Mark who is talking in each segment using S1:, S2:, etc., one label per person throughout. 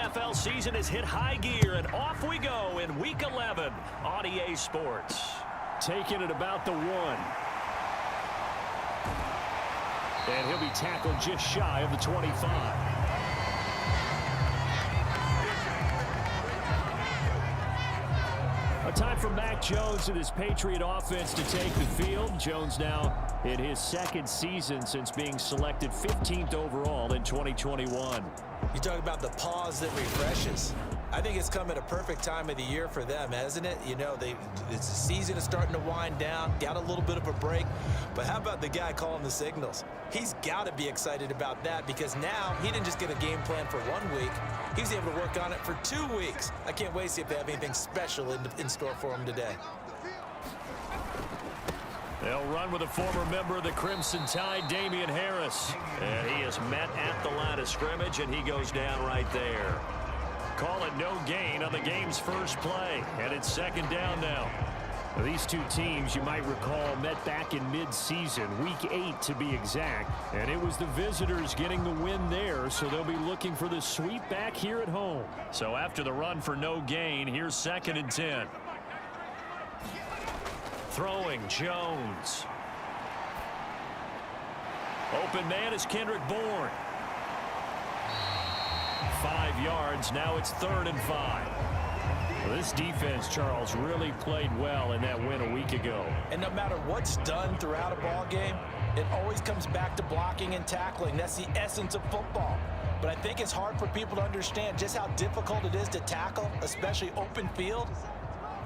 S1: NFL season has hit high gear, and off we go in Week 11 on EA Sports.
S2: Taking it about the 1. And he'll be tackled just shy of the 25. A time for Mac Jones and his Patriot offense to take the field. Jones now in his second season since being selected 15th overall in 2021.
S3: You talk about the pause that refreshes. I think it's come at a perfect time of the year for them, hasn't it? You know, the season is starting to wind down, got a little bit of a break. But how about the guy calling the signals? He's got to be excited about that because now he didn't just get a game plan for 1 week. He was able to work on it for 2 weeks. I can't wait to see if they have anything special in store for him today.
S1: They'll run with a former member of the Crimson Tide, Damian Harris. And he is met at the line of scrimmage, and he goes down right there. Call it no gain on the game's first play, and it's second down now.
S2: Now, these two teams, you might recall, met back in mid-season, Week 8 to be exact, and it was the visitors getting the win there, so they'll be looking for the sweep back here at home.
S1: So after the run for no gain, here's 2nd and 10. Throwing, Jones. Open man is Kendrick Bourne. 5 yards, now it's 3rd and 5.
S2: Well, this defense, Charles, really played well in that win a week ago.
S3: And no matter what's done throughout a ball game, it always comes back to blocking and tackling. That's the essence of football. But I think it's hard for people to understand just how difficult it is to tackle, especially open field.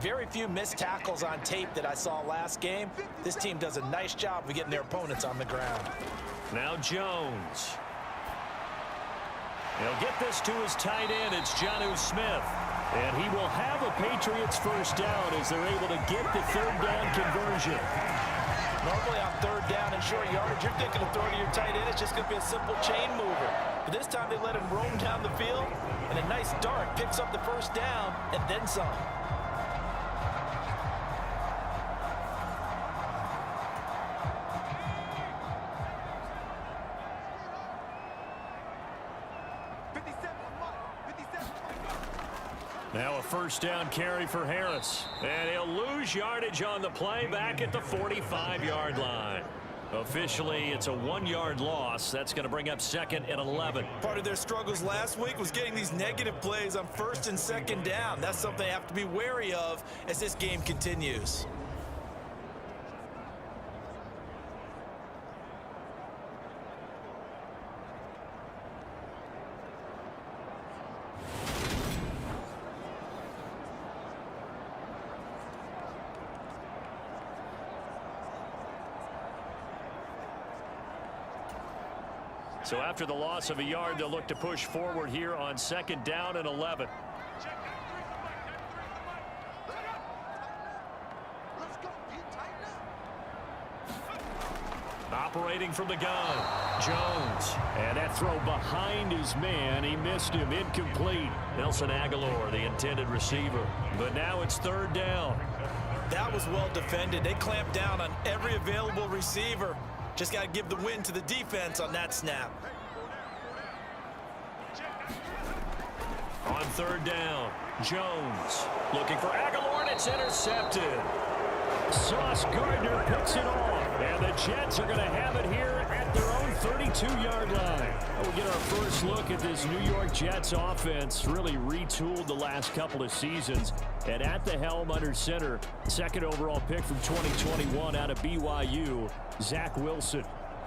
S3: Very few missed tackles on tape that I saw last game. This team does a nice job of getting their opponents on the ground.
S1: Now Jones. He'll get this to his tight end. It's Jonnu Smith.
S2: And he will have a Patriots first down as they're able to get the 3rd down conversion.
S3: Normally on 3rd down and short yardage, you're thinking of throwing to your tight end. It's just going to be a simple chain mover. But this time they let him roam down the field, and a nice dart picks up the first down and then some.
S1: Now a first down carry for Harris. And he'll lose yardage on the play back at the 45-yard line. Officially, it's a 1-yard loss. That's going to bring up 2nd and 11.
S3: Part of their struggles last week was getting these negative plays on 1st and 2nd down. That's something they have to be wary of as this game continues.
S1: So after the loss of a yard, they'll look to push forward here on 2nd down and 11. Operating from the gun, Jones.
S2: And that throw behind his man, he missed him, incomplete.
S1: Nelson Aguilar, the intended receiver. But now it's 3rd down.
S3: That was well defended. They clamped down on every available receiver. Just got to give the win to the defense on that snap.
S1: On 3rd down, Jones looking for Aguilar, and it's intercepted.
S2: Sauce Gardner picks it off. And the Jets are going to have it here at their own 32-yard line. We'll get our first look at this New York Jets offense. Really retooled the last couple of seasons. And at the helm under center, 2nd overall pick from 2021 out of BYU, Zach Wilson.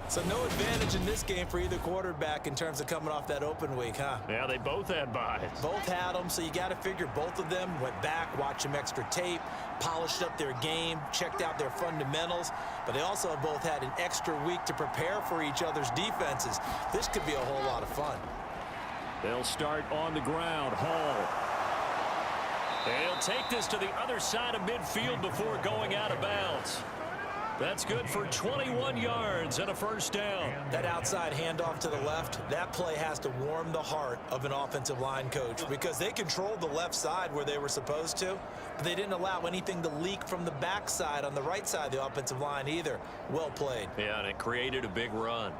S3: So no advantage in this game for either quarterback in terms of coming off that open week, huh?
S1: Yeah, they both had buys.
S3: Both had them, so you got to figure both of them went back, watched some extra tape, polished up their game, checked out their fundamentals, but they also have both had an extra week to prepare for each other's defenses. This could be a whole lot of fun.
S2: They'll start on the ground. Hall.
S1: They'll take this to the other side of midfield before going out of bounds. That's good for 21 yards and a first down.
S3: That outside handoff to the left, that play has to warm the heart of an offensive line coach because they controlled the left side where they were supposed to, but they didn't allow anything to leak from the backside on the right side of the offensive line either. Well played.
S1: Yeah, and it created a big run.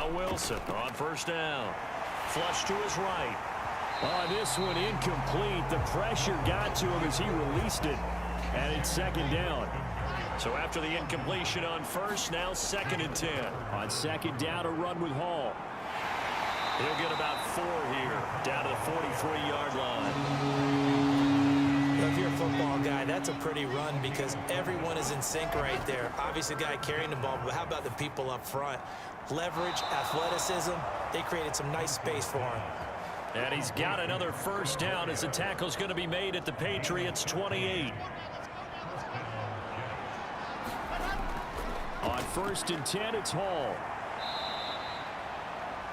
S1: Now Wilson on first down. Flush to his right.
S2: This one incomplete. The pressure got to him as he released it. And it's second down.
S1: So after the incompletion on first, now 2nd and 10.
S2: On second down, a run with Hall.
S1: He'll get about 4 here, down to the 43-yard line.
S3: If you're a football guy, that's a pretty run because everyone is in sync right there. Obviously, the guy carrying the ball, but how about the people up front? Leverage, athleticism, they created some nice space for him.
S1: And he's got another first down as the tackle's going to be made at the Patriots' 28.
S2: On 1st and 10, it's Hall.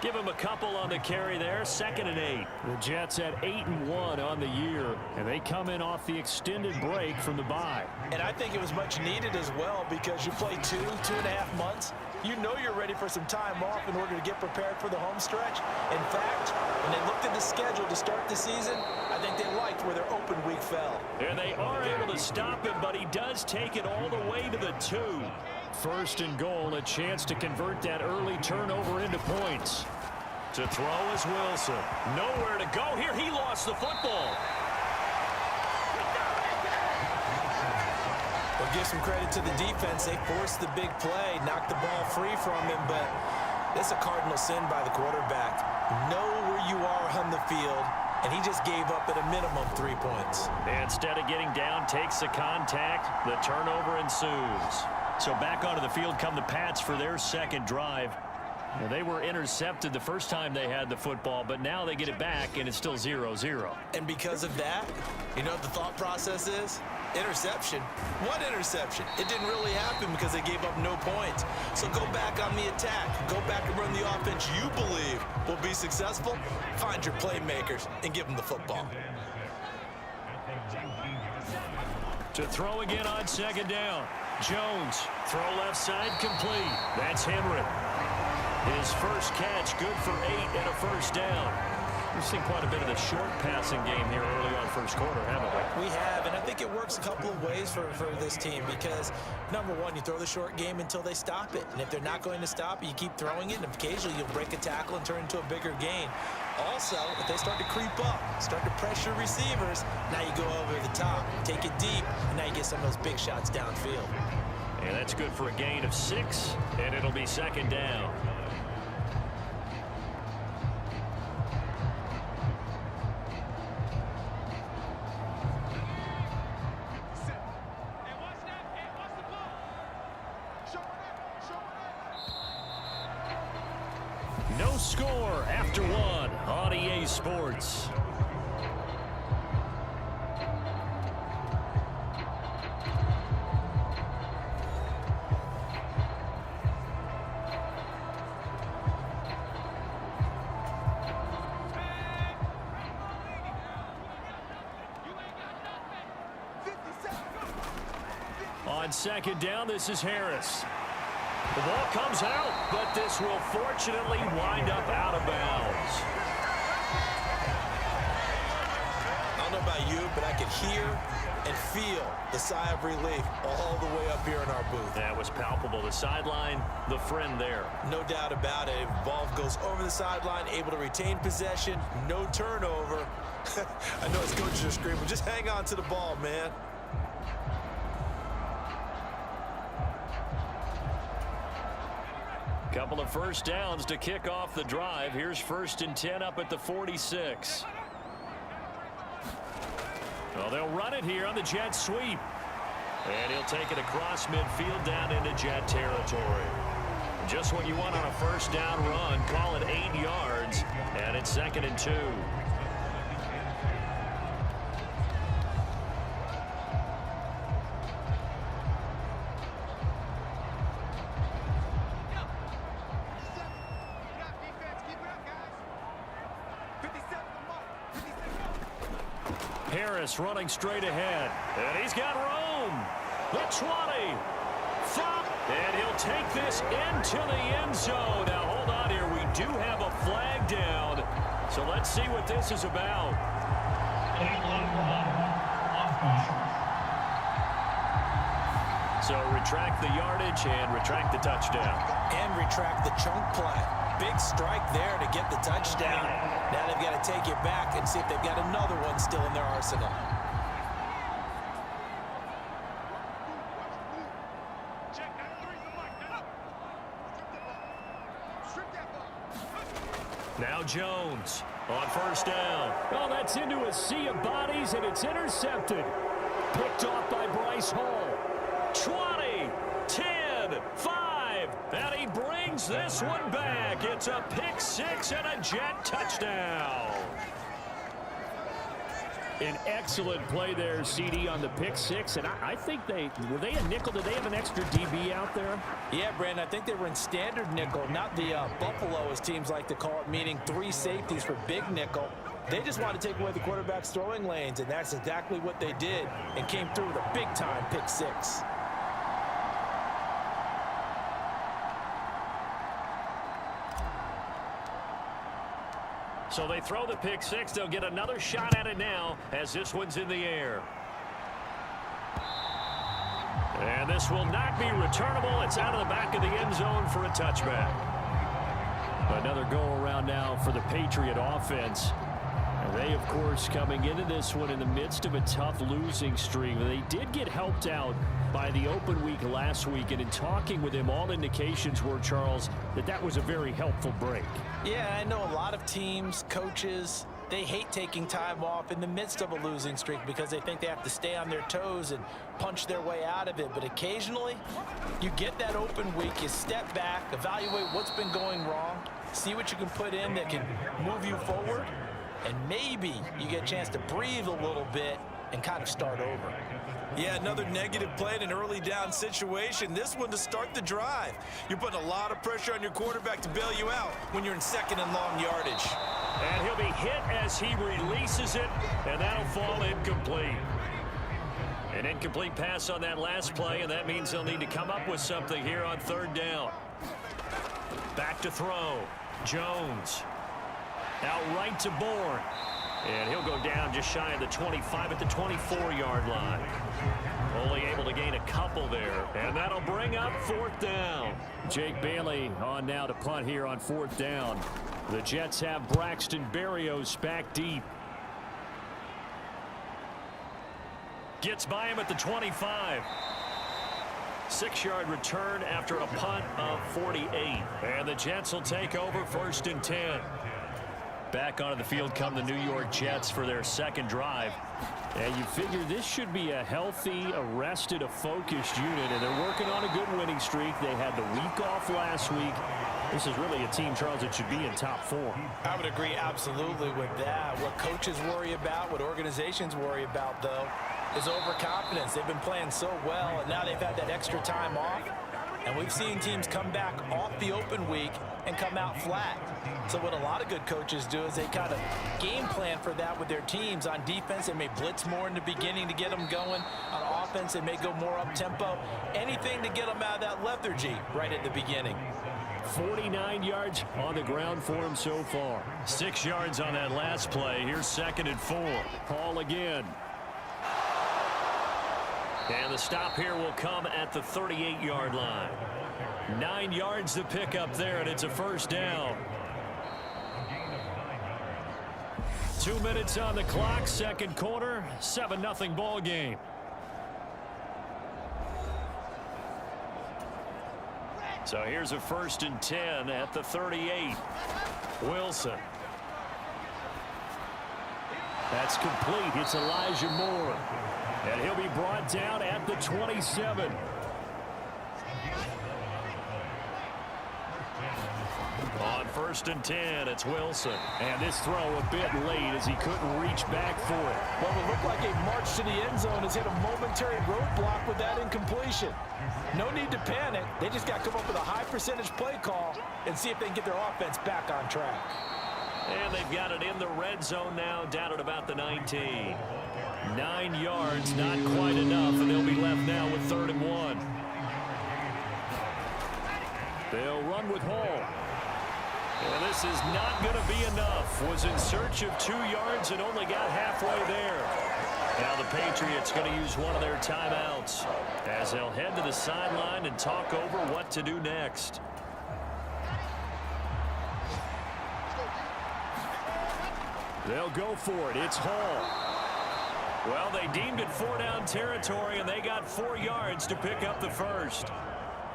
S1: Give him a couple on the carry there. 2nd and 8.
S2: The Jets at 8-1 on the year, and they come in off the extended break from the bye.
S3: And I think it was much needed as well because you play 2.5 months. You know you're ready for some time off in order to get prepared for the home stretch. In fact, when they looked at the schedule to start the season, I think they liked where their open week fell.
S1: And they are able to stop him, but he does take it all the way to the 2.
S2: 1st and goal, a chance to convert that early turnover into points.
S1: To throw is Wilson. Nowhere to go here. He lost the football.
S3: Well, give some credit to the defense. They forced the big play, knocked the ball free from him, but it's a cardinal sin by the quarterback. Know where you are on the field, and he just gave up at a minimum 3 points.
S1: Instead of getting down, takes the contact. The turnover ensues. So back onto the field come the Pats for their second drive. Well, they were intercepted the first time they had the football, but now they get it back, and it's still 0-0.
S3: And because of that, you know what the thought process is? Interception. What interception? It didn't really happen because they gave up no points. So go back on the attack. Go back and run the offense you believe will be successful. Find your playmakers and give them the football.
S1: To throw again on 2nd down. Jones, throw left side complete. That's Henry. His first catch, good for 8 and a first down. We've seen quite a bit of the short passing game here early on first quarter, haven't we?
S3: We have, and I think it works a couple of ways for this team because, number one, you throw the short game until they stop it. And if they're not going to stop it, you keep throwing it, and occasionally you'll break a tackle and turn into a bigger gain. Also, if they start to creep up, start to pressure receivers, now you go over the top, take it deep, and now you get some of those big shots downfield.
S1: And that's good for a gain of 6, and it'll be 2nd down. No score after 1 on EA Sports. On 2nd down, this is Harris. The ball comes out, but this will fortunately wind up out of bounds.
S3: I don't know about you, but I could hear and feel the sigh of relief all the way up here in our booth.
S1: That was palpable. The sideline, the friend there.
S3: No doubt about it. Ball goes over the sideline, able to retain possession, no turnover. I know his coaches are screaming, just hang on to the ball, man.
S1: Couple of first downs to kick off the drive. Here's 1st and 10 up at the 46. Well, they'll run it here on the Jet sweep. And he'll take it across midfield down into Jet territory. Just what you want on a first down run. Call it 8 yards. And it's 2nd and 2. Harris running straight ahead. And he's got room. The 20. And he'll take this into the end zone. Now, hold on here. We do have a flag down. So let's see what this is about. So retract the yardage and retract the touchdown.
S3: And retract the chunk play. Big strike there to get the touchdown. Now they've got to take it back and see if they've got another one still in their arsenal.
S1: Now Jones on first down.
S2: Well, that's into a sea of bodies, and it's intercepted. Picked off by Bryce Hall.
S1: 20, 10, 5, and he brings this one back. It's a pick six and a Jet touchdown.
S2: An excellent play there, CD, on the pick six. And I think were they a nickel? Did they have an extra DB out there?
S3: Yeah, Brandon, I think they were in standard nickel, not the Buffalo, as teams like to call it, meaning 3 safeties for big nickel. They just want to take away the quarterback's throwing lanes, and that's exactly what they did and came through with a big-time pick six.
S1: So they throw the pick six. They'll get another shot at it now as this one's in the air. And this will not be returnable. It's out of the back of the end zone for a touchback.
S2: Another go-around now for the Patriot offense. And they, of course, coming into this one in the midst of a tough losing streak. They did get helped out by the open week last week. And in talking with him, all indications were, Charles, that was a very helpful break.
S3: Yeah, I know a lot of teams, coaches, they hate taking time off in the midst of a losing streak because they think they have to stay on their toes and punch their way out of it. But occasionally, you get that open week, you step back, evaluate what's been going wrong, see what you can put in that can move you forward, and maybe you get a chance to breathe a little bit and kind of start over. Yeah, another negative play in an early down situation. This one to start the drive. You're putting a lot of pressure on your quarterback to bail you out when you're in second and long yardage.
S1: And he'll be hit as he releases it, and that'll fall incomplete. An incomplete pass on that last play, and that means they'll need to come up with something here on third down. Back to throw. Jones. Out right to Bourne. And he'll go down just shy of the 25 at the 24-yard line. Only able to gain a couple there. And that'll bring up fourth down.
S2: Jake Bailey on now to punt here on fourth down. The Jets have Braxton Berrios back deep.
S1: Gets by him at the 25. 6-yard return after a punt of 48. And the Jets will take over first and 10. Back onto the field come the New York Jets for their second drive.
S2: And you figure this should be a healthy, arrested, a focused unit. And they're working on a good winning streak. They had the week off last week. This is really a team, Charles, that should be in top form.
S3: I would agree absolutely with that. What coaches worry about, what organizations worry about, though, is overconfidence. They've been playing so well, and now they've had that extra time off. And we've seen teams come back off the open week and come out flat. So what a lot of good coaches do is they kind of game plan for that with their teams. On defense, they may blitz more in the beginning to get them going. On offense, they may go more up-tempo. Anything to get them out of that lethargy right at the beginning.
S2: 49 yards on the ground for him so far.
S1: 6 yards on that last play. Here's second and 4.
S2: Hall again.
S1: And the stop here will come at the 38-yard line. 9 yards to pick up there, and it's a first down. 2 minutes on the clock, second quarter, 7-0 ball game. So here's a first and 10 at the 38. Wilson.
S2: That's complete. It's Elijah Moore. And he'll be brought down at the 27.
S1: On first and 10, it's Wilson.
S2: And this throw a bit late as he couldn't reach back for it.
S3: What would look like a march to the end zone has hit a momentary roadblock with that incompletion. No need to panic. They just got to come up with a high percentage play call and see if they can get their offense back on track.
S1: And they've got it in the red zone now, down at about the 19. 9 yards, not quite enough, and they'll be left now with 3rd and 1.
S2: They'll run with Hall.
S1: And this is not going to be enough. Was in search of 2 yards and only got halfway there. Now the Patriots going to use one of their timeouts as they'll head to the sideline and talk over what to do next.
S2: They'll go for it. It's Hall.
S1: Well, they deemed it 4-down territory, and they got 4 yards to pick up the first.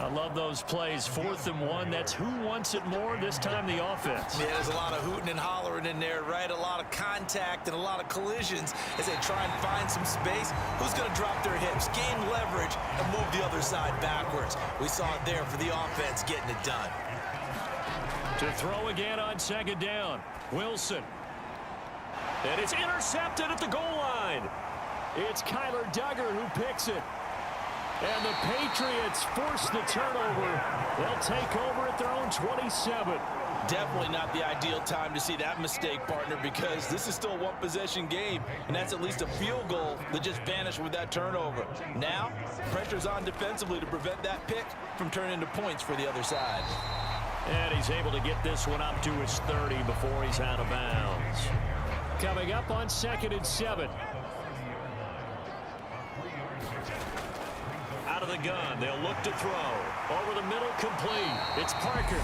S1: I love those plays. 4th and 1. That's who wants it more, this time the offense.
S3: Yeah, there's a lot of hooting and hollering in there, right? A lot of contact and a lot of collisions as they try and find some space. Who's going to drop their hips, gain leverage, and move the other side backwards? We saw it there for the offense getting it done.
S1: To throw again on 2nd down. Wilson. And it's intercepted at the goal line.
S2: It's Kyler Duggar who picks it. And the Patriots force the turnover. They'll take over at their own 27.
S3: Definitely not the ideal time to see that mistake, partner, because this is still a one-possession game, and that's at least a field goal that just vanished with that turnover. Now, pressure's on defensively to prevent that pick from turning into points for the other side.
S1: And he's able to get this one up to his 30 before he's out of bounds.
S2: Coming up on 2nd and 7.
S1: Out of the gun, they'll look to throw. Over the middle, complete. It's Parker.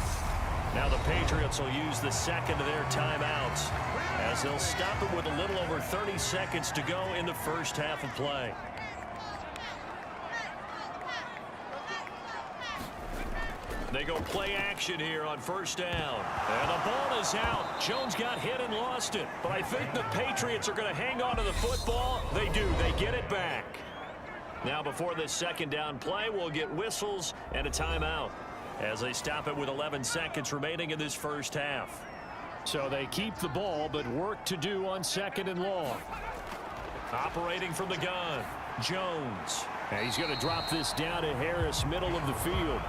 S1: Now the Patriots will use the second of their timeouts as they'll stop it with a little over 30 seconds to go in the first half of play. They go play action here on 1st down. And the ball is out. Jones got hit and lost it. But I think the Patriots are going to hang on to the football. They do. They get it back. Now before this 2nd down play, we'll get whistles and a timeout as they stop it with 11 seconds remaining in this first half.
S2: So they keep the ball, but work to do on 2nd and long.
S1: Operating from the gun, Jones.
S2: And he's going to drop this down to Harris, middle of the field.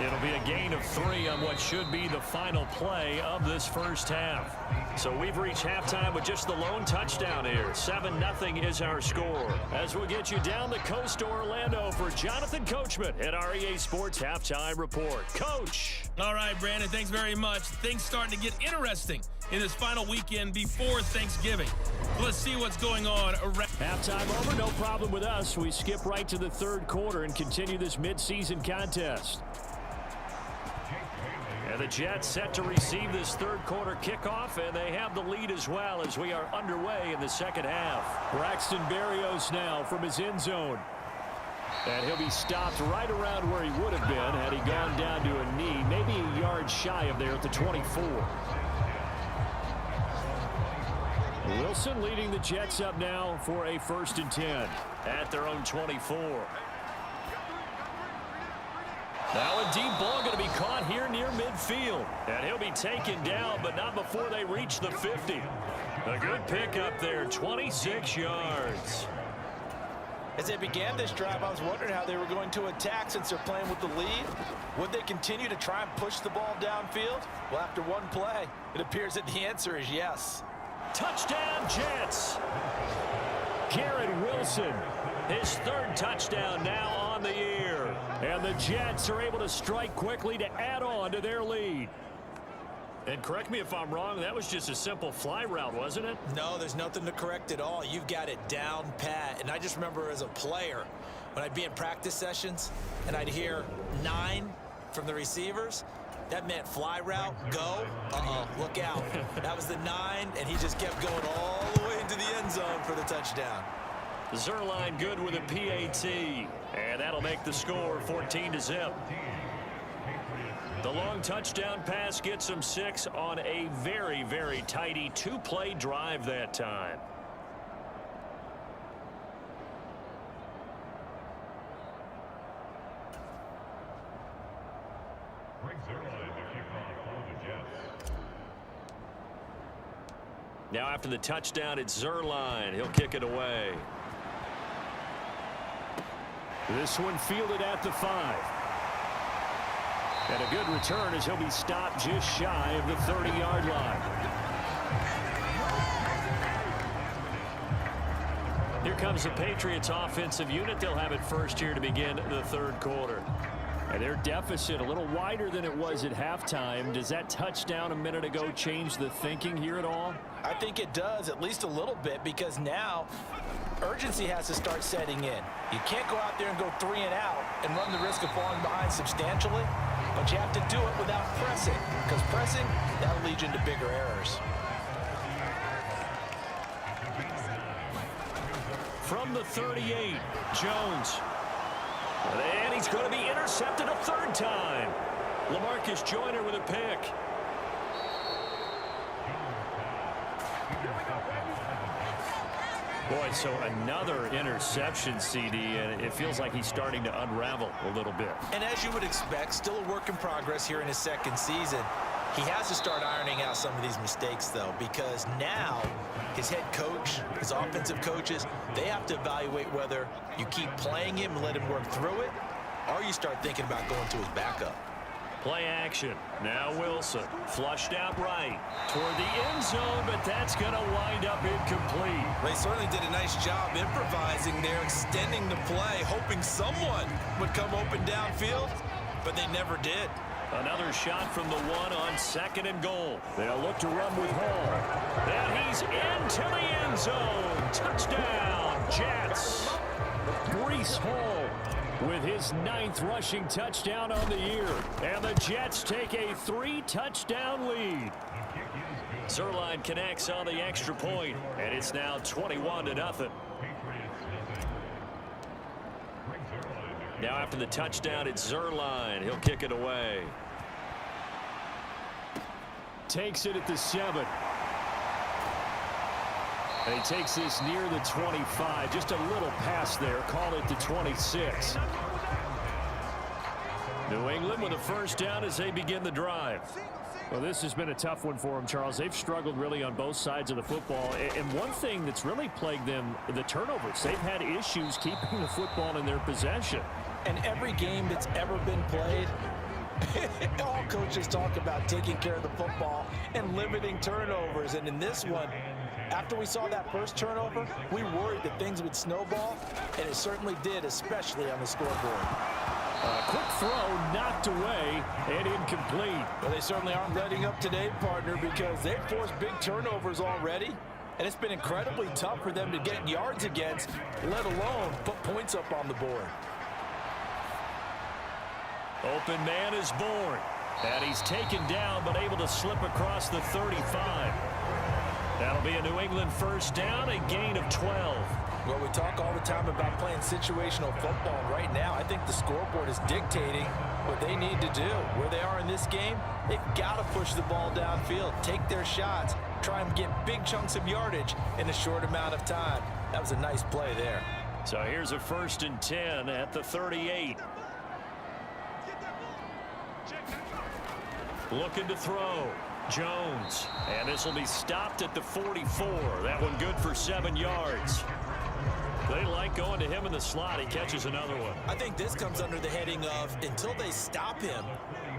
S1: It'll be a gain of 3 on what should be the final play of this first half. So we've reached halftime with just the lone touchdown here. 7-0 is our score. As we'll get you down the coast to Orlando for Jonathan Coachman at our EA Sports Halftime Report. Coach.
S4: All right, Brandon, thanks very much. Things starting to get interesting in this final weekend before Thanksgiving. Let's see what's going on around.
S2: Halftime over, no problem with us. We skip right to the 3rd quarter and continue this midseason contest.
S1: And the Jets set to receive this 3rd quarter kickoff, and they have the lead as well as we are underway in the 2nd half.
S2: Braxton Berrios now from his end zone. And he'll be stopped right around where he would have been had he gone down to a knee, maybe a yard shy of there at the 24. Wilson leading the Jets up now for a 1st and 10.
S1: At their own 24. Now a deep ball going to be caught here near midfield. And he'll be taken down, but not before they reach the 50. A good pickup there, 26 yards.
S3: As they began this drive, I was wondering how they were going to attack since they're playing with the lead. Would they continue to try and push the ball downfield? Well, after one play, it appears that the answer is yes.
S1: Touchdown, Jets.
S2: Garrett Wilson.
S1: His 3rd touchdown now on the year.
S2: And the Jets are able to strike quickly to add on to their lead.
S1: And correct me if I'm wrong, that was just a simple fly route, wasn't it?
S3: No, there's nothing to correct at all. You've got it down pat. And I just remember as a player, when I'd be in practice sessions and I'd hear 9 from the receivers, that meant fly route, go, look out. That was the 9, and he just kept going all the way into the end zone for the touchdown.
S1: Zerline good with a PAT, and that'll make the score 14-0. The long touchdown pass gets them 6 on a very, very tidy 2-play drive that time. Now after the touchdown, it's Zerline. He'll kick it away.
S2: This one fielded at the 5. And a good return as he'll be stopped just shy of the 30-yard line.
S1: Here comes the Patriots offensive unit. They'll have it first here to begin the 3rd quarter.
S2: And their deficit a little wider than it was at halftime. Does that touchdown a minute ago change the thinking here at all?
S3: I think it does, at least a little bit, because now urgency has to start setting in. You can't go out there and go 3 and out and run the risk of falling behind substantially, but you have to do it without pressing, because pressing, that'll lead you into bigger errors.
S1: from the 38. Jones. And he's going to be intercepted a third time. LaMarcus Joyner with a pick. Boy, so another interception, CD, and it feels like he's starting to unravel a little bit.
S3: And as you would expect, still a work in progress here in his second season. He has to start ironing out some of these mistakes, though, because now his head coach, his offensive coaches, they have to evaluate whether you keep playing him and let him work through it, or you start thinking about going to his backup.
S1: Play action. Now Wilson. Flushed out right. Toward the end zone, but that's going to wind up incomplete.
S3: They certainly did a nice job improvising there, extending the play, hoping someone would come open downfield, but they never did.
S1: Another shot from the one on second and goal. They'll look to run with Hall. And he's into the end zone. Touchdown, Jets. Breece Hall with his 9th rushing touchdown on the year. And the Jets take a 3-touchdown lead. Zerline connects on the extra point, and it's now 21-0. Now after the touchdown, it's Zerline. He'll kick it away.
S2: Takes it at the 7. And he takes this near the 25. Just a little pass there. Call it the 26.
S1: New England with a first down as they begin the drive.
S2: Well, this has been a tough one for them, Charles. They've struggled really on both sides of the football. And one thing that's really plagued them, the turnovers. They've had issues keeping the football in their possession.
S3: And every game that's ever been played, all coaches talk about taking care of the football and limiting turnovers. And in this one, after we saw that first turnover, we worried that things would snowball, and it certainly did, especially on the scoreboard.
S2: Quick throw knocked away and incomplete.
S3: Well, they certainly aren't letting up today, partner, because they've forced big turnovers already, and it's been incredibly tough for them to get yards against, let alone put points up on the board.
S1: Open man is born. And he's taken down, but able to slip across the 35. That'll be a New England first down, a gain of 12.
S3: Well, we talk all the time about playing situational football. Right now, I think the scoreboard is dictating what they need to do. Where they are in this game, they've got to push the ball downfield, take their shots, try and get big chunks of yardage in a short amount of time. That was a nice play there.
S1: So here's a 1st and 10 at the 38. Looking to throw. Jones. And this will be stopped at the 44. That one good for 7 yards. They like going to him in the slot. He catches another one.
S3: I think this comes under the heading of, until they stop him,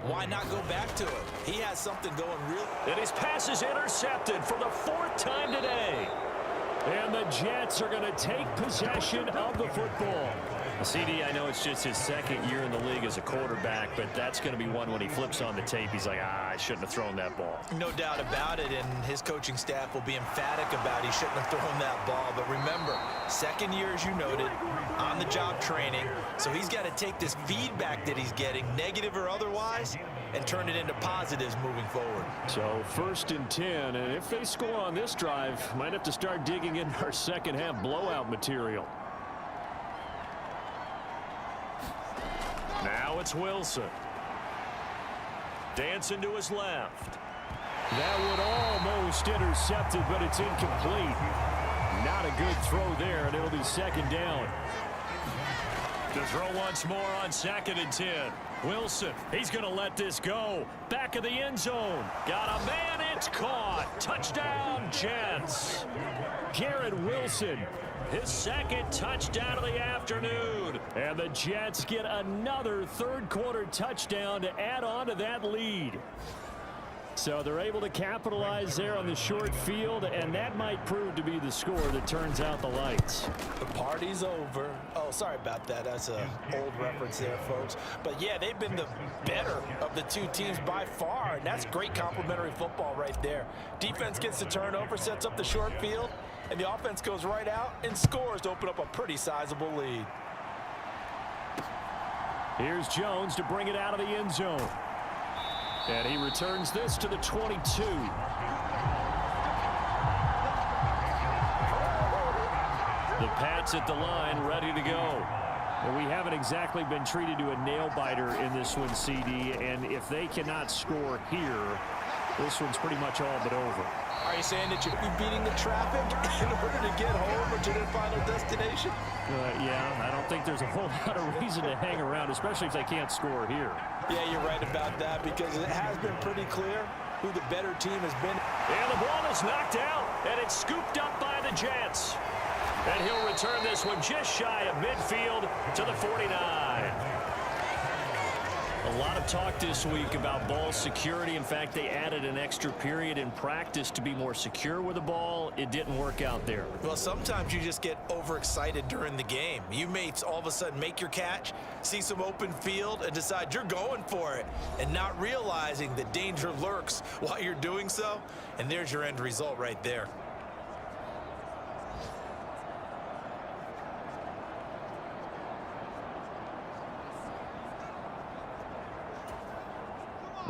S3: why not go back to him? He has something going real.
S1: And his pass is intercepted for the 4th time today.
S2: And the Jets are going to take possession of the football.
S1: CD, I know it's just his 2nd year in the league as a quarterback, but that's going to be one when he flips on the tape. He's like, I shouldn't have thrown that ball.
S3: No doubt about it, and his coaching staff will be emphatic about he shouldn't have thrown that ball. But remember, 2nd year, as you noted, on-the-job training, so he's got to take this feedback that he's getting, negative or otherwise, and turn it into positives moving forward.
S2: So 1st and 10, and if they score on this drive, might have to start digging into our second half blowout material.
S1: Now it's Wilson. Dancing to his left.
S2: That one almost intercepted, but it's incomplete. Not a good throw there, and it'll be 2nd down.
S1: To throw once more on 2nd and 10. Wilson, he's going to let this go. Back of the end zone. Got a man, it's caught. Touchdown, Jets.
S2: Garrett Wilson,
S1: his 2nd touchdown of the afternoon.
S2: And the Jets get another 3rd quarter touchdown to add on to that lead. So they're able to capitalize there on the short field, and that might prove to be the score that turns out the lights.
S3: The party's over. Oh, sorry about that. That's an old reference there, folks. But, yeah, they've been the better of the two teams by far, and that's great complimentary football right there. Defense gets the turnover, sets up the short field, and the offense goes right out and scores to open up a pretty sizable lead.
S2: Here's Jones to bring it out of the end zone. And he returns this to the 22.
S1: The Pats at the line, ready to go.
S2: Well, we haven't exactly been treated to a nail-biter in this one, CD, and if they cannot score here, this one's pretty much all but over.
S3: Are you saying that you'll be beating the traffic in order to get home or to their final destination?
S2: Yeah, I don't think there's a whole lot of reason to hang around, especially if they can't score here.
S3: Yeah, you're right about that because it has been pretty clear who the better team has been.
S1: And the ball is knocked out, and it's scooped up by the Jets. And he'll return this one just shy of midfield to the 49. A lot of talk this week about ball security. In fact, they added an extra period in practice to be more secure with the ball. It didn't work out there.
S3: Well, sometimes you just get overexcited during the game. You may all of a sudden make your catch, see some open field, and decide you're going for it, and not realizing that danger lurks while you're doing so. And there's your end result right there.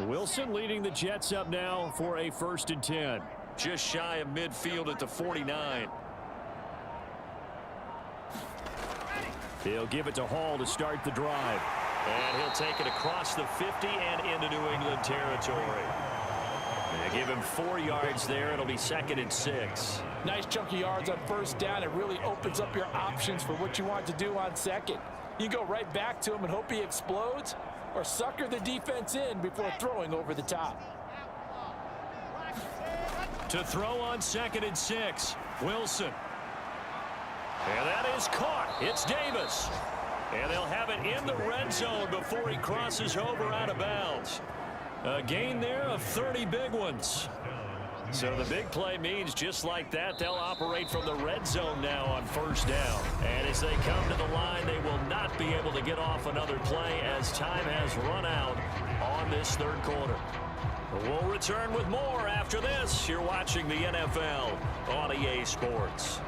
S2: Wilson leading the Jets up now for a 1st and 10.
S1: Just shy of midfield at the 49.
S2: He'll give it to Hall to start the drive.
S1: And he'll take it across the 50 and into New England territory. They give him 4 yards there. It'll be 2nd and 6.
S5: Nice chunky yards on 1st down. It really opens up your options for what you want to do on 2nd. You go right back to him and hope he explodes, or sucker the defense in before throwing over the top.
S1: To throw on 2nd and 6, Wilson. And that is caught. It's Davis. And they'll have it in the red zone before he crosses over out of bounds. A gain there of 30 big ones. So the big play means just like that, they'll operate from the red zone now on 1st down. And as they come to the line, they will not be able to get off another play as time has run out on this 3rd quarter. We'll return with more after this. You're watching the NFL on EA Sports.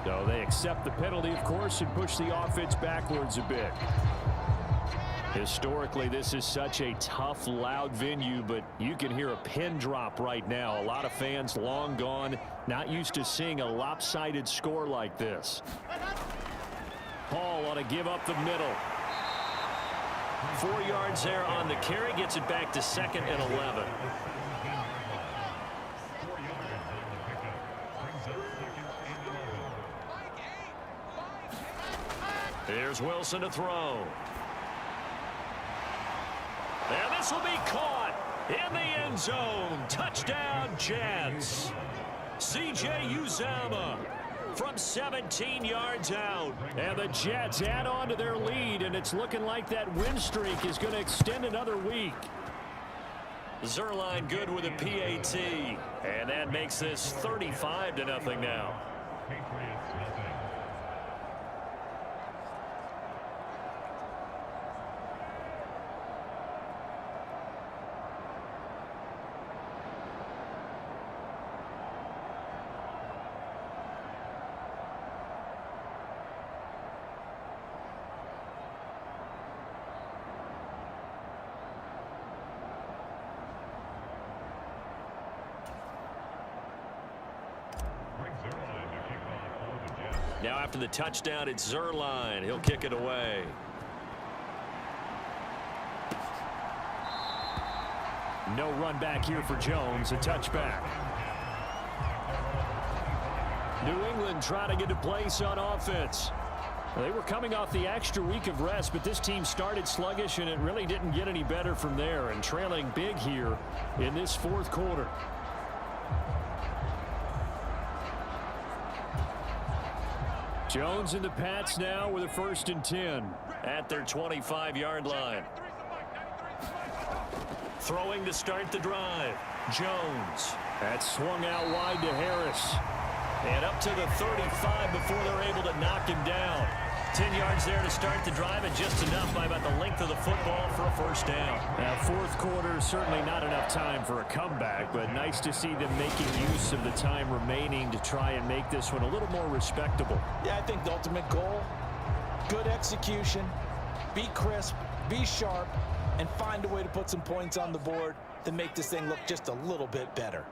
S2: So they accept the penalty, of course, and push the offense backwards a bit. Historically, this is such a tough, loud venue, but you can hear a pin drop right now. A lot of fans long gone, not used to seeing a lopsided score like this. Hall ought to give up the middle.
S1: 4 yards there on the carry, gets it back to 2nd and 11. Here's Wilson to throw. And this will be caught in the end zone. Touchdown, Jets. C.J. Uzomah from 17 yards out.
S2: And the Jets add on to their lead, and it's looking like that win streak is going to extend another week.
S1: Zerline good with a PAT. And that makes this 35-0 now. Now after the touchdown, it's Zerline. He'll kick it away.
S2: No run back here for Jones. A touchback. New England trying to get to place on offense. They were coming off the extra week of rest, but this team started sluggish, and it really didn't get any better from there, and trailing big here in this 4th quarter. Jones and the Pats now with a 1st and 10
S1: at their 25-yard line. Throwing to start the drive. Jones.
S2: That swung out wide to Harris.
S1: And up to the 35 before they're able to knock him down. 10 yards there to start the drive, and just enough by about the length of the football for a first down.
S2: Now, fourth quarter, certainly not enough time for a comeback, but nice to see them making use of the time remaining to try and make this one a little more respectable.
S5: Yeah, I think the ultimate goal, good execution, be crisp, be sharp, and find a way to put some points on the board to make this thing look just a little bit better.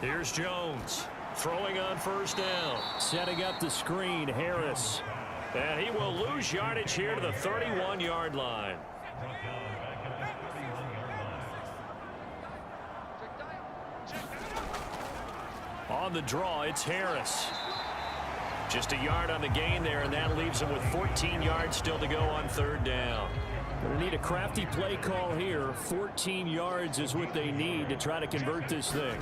S1: Here's Jones. Throwing on first down.
S2: Setting up the screen, Harris.
S1: And he will lose yardage here to the 31-yard line. On the draw, it's Harris. Just a yard on the gain there, and that leaves him with 14 yards still to go on third down.
S2: They need a crafty play call here. 14 yards is what they need to try to convert this thing.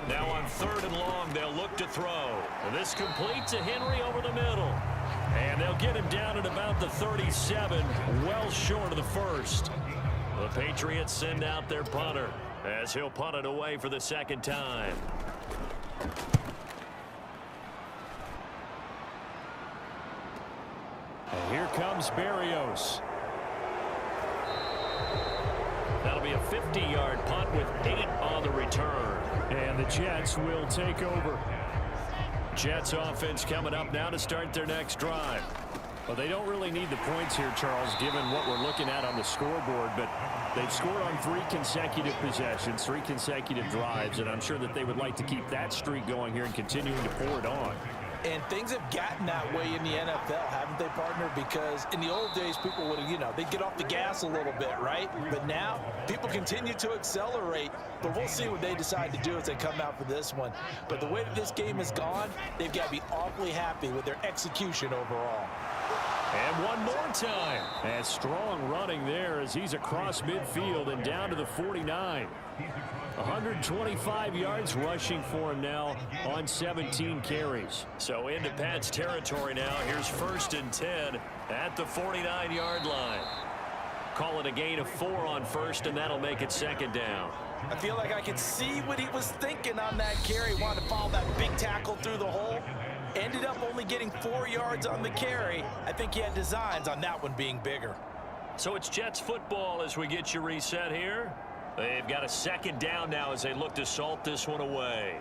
S1: Now on third and long, they'll look to throw. This complete to Henry over the middle. And they'll get him down at about the 37, well short of the first. The Patriots send out their punter as he'll punt it away for the second time.
S2: And here comes Berrios.
S1: That'll be a 50-yard punt with 8 on the return.
S2: And the Jets will take over.
S1: Jets offense coming up now to start their next drive.
S2: Well, they don't really need the points here, Charles, given what we're looking at on the scoreboard, but they've scored on 3 consecutive possessions, 3 consecutive drives, and I'm sure that they would like to keep that streak going here and continuing to pour it on.
S5: And things have gotten that way in the NFL, haven't they, partner? Because in the old days, people would have, they'd get off the gas a little bit, right? But now, people continue to accelerate. But we'll see what they decide to do as they come out for this one. But the way that this game has gone, they've got to be awfully happy with their execution overall.
S1: And one more time.
S2: And strong running there as he's across midfield and down to the 49. 125 yards rushing for him now on 17 carries.
S1: So into Pat's territory now. Here's first and 10 at the 49-yard line. Call it a gain of 4 on first, and that'll make it second down.
S5: I feel like I could see what he was thinking on that carry. Wanted to follow that big tackle through the hole. Ended up only getting 4 yards on the carry. I think he had designs on that one being bigger.
S1: So it's Jets football as we get you reset here. They've got a second down now as they look to salt this one away.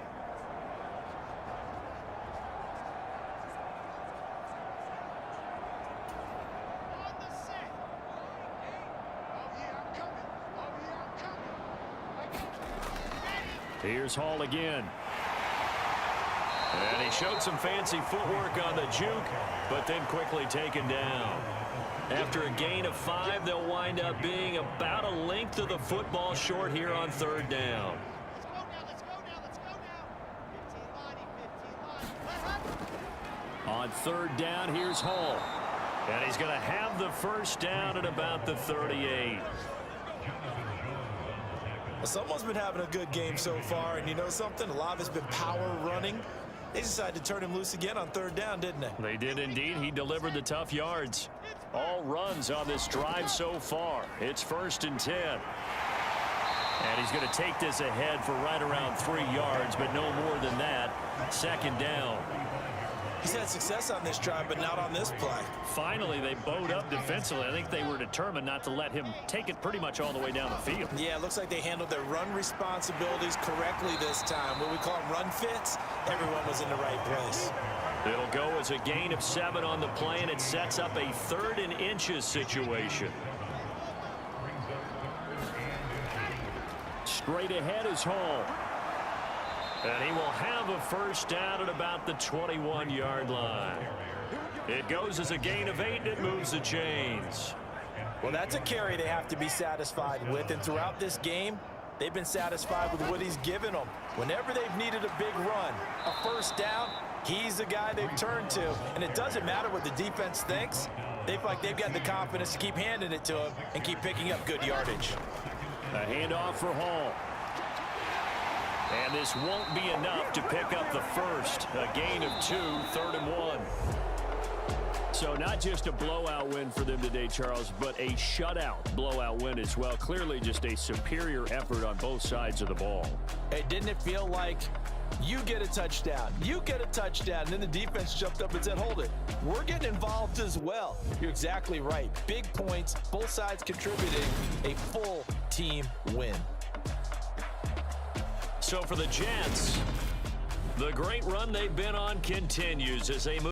S2: Here's Hall again.
S1: And he showed some fancy footwork on the juke, but then quickly taken down. After a gain of 5, they'll wind up being about a length of the football short here on third down.
S2: On third down, here's Hall.
S1: And he's going to have the first down at about the 38.
S3: Someone's been having a good game so far, and you know something? A lot of it's been power running. They decided to turn him loose again on third down, didn't they?
S1: They did indeed. He delivered the tough yards. All runs on this drive so far. It's first and 10. And he's going to take this ahead for right around 3 yards, but no more than that. Second down.
S3: He's had success on this drive, but not on this play.
S1: Finally, they bowed up defensively. I think they were determined not to let him take it pretty much all the way down the field.
S3: Yeah, it looks like they handled their run responsibilities correctly this time. What we call them run fits, everyone was in the right place.
S1: It'll go as a gain of 7 on the play, and it sets up a 3rd and inches situation.
S2: Straight ahead is Hall.
S1: And he will have a first down at about the 21-yard line. It goes as a gain of 8, and it moves the chains.
S5: Well, that's a carry they have to be satisfied with, and throughout this game, they've been satisfied with what he's given them. Whenever they've needed a big run, a first down, he's the guy they've turned to. And it doesn't matter what the defense thinks. They feel like they've got the confidence to keep handing it to him and keep picking up good yardage.
S2: A handoff for Hall.
S1: And this won't be enough to pick up the first. A gain of 2, 3rd and 1.
S2: So not just a blowout win for them today, Charles, but a shutout blowout win as well. Clearly just a superior effort on both sides of the ball.
S5: Hey, didn't it feel like You get a touchdown. You get a touchdown. And then the defense jumped up and said, hold it. We're getting involved as well. You're exactly right. Big points, both sides contributing, a full team win.
S1: So for the Jets, the great run they've been on continues as they move.